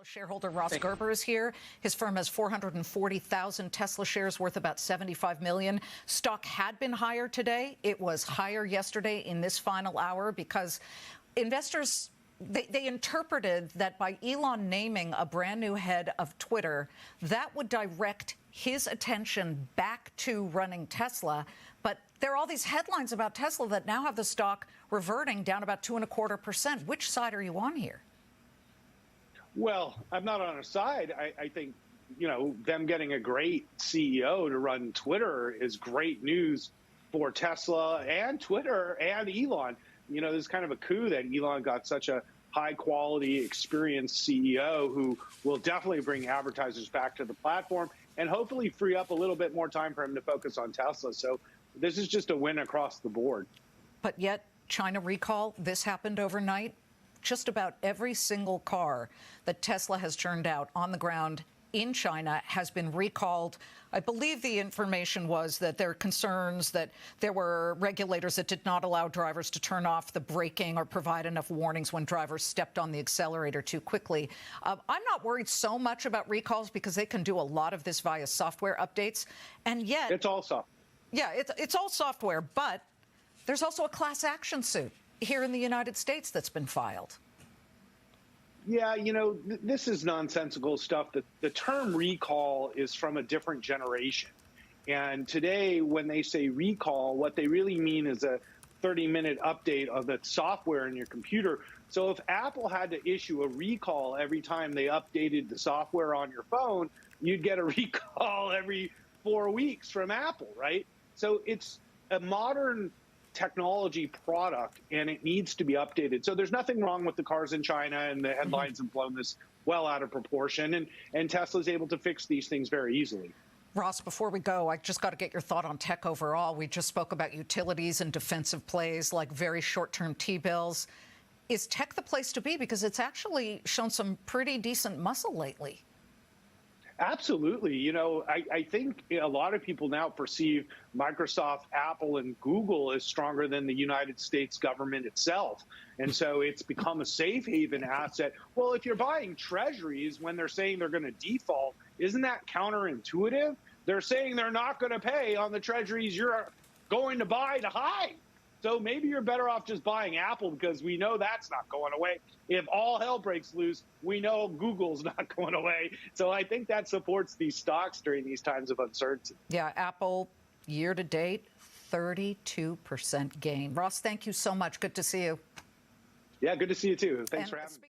Shareholder Ross Gerber is here. His firm has 440,000 Tesla shares worth about $75 million. Stock had been higher today. It was higher yesterday in this final hour because investors, they interpreted that by Elon naming a brand new head of Twitter, that would direct his attention back to running Tesla. But there are all these headlines about Tesla that now have the stock reverting down about 2.25%. Which side are you on here? Well, I'm not on a side. I think, them getting a great CEO to run Twitter is great news for Tesla and Twitter and Elon. There's kind of a coup that Elon got such a high-quality, experienced CEO who will definitely bring advertisers back to the platform and hopefully free up a little bit more time for him to focus on Tesla. So this is just a win across the board. But yet, China recall, this happened overnight. Just about every single car that Tesla has churned out on the ground in China has been recalled. I believe the information was that there are concerns that there were regulators that did not allow drivers to turn off the braking or provide enough warnings when drivers stepped on the accelerator too quickly. I'm not worried so much about recalls because they can do a lot of this via software updates. And yet... It's all software. Yeah, it's all software, but there's also a class action suit here in the United States that's been filed. Yeah, this is nonsensical stuff. The term recall is from a different generation. And today, when they say recall, what they really mean is a 30-minute update of the software in your computer. So if Apple had to issue a recall every time they updated the software on your phone, you'd get a recall every 4 weeks from Apple, right? So it's a modern technology product and it needs to be updated. So there's nothing wrong with the cars in China, and the headlines have blown this well out of proportion, and Tesla's able to fix these things very easily. Ross, before we go, I just got to get your thought on tech overall. We just spoke about utilities and defensive plays like very short-term T-bills. Is tech the place to be? Because it's actually shown some pretty decent muscle lately. Absolutely. I think a lot of people now perceive Microsoft, Apple, and Google as stronger than the United States government itself. And so it's become a safe haven asset. Well, if you're buying treasuries when they're saying they're going to default, isn't that counterintuitive? They're saying they're not going to pay on the treasuries you're going to buy to hide. So maybe you're better off just buying Apple because we know that's not going away. If all hell breaks loose, we know Google's not going away. So I think that supports these stocks during these times of uncertainty. Yeah, Apple year to date, 32% gain. Ross, thank you so much. Good to see you. Yeah, good to see you too. Thanks for having me.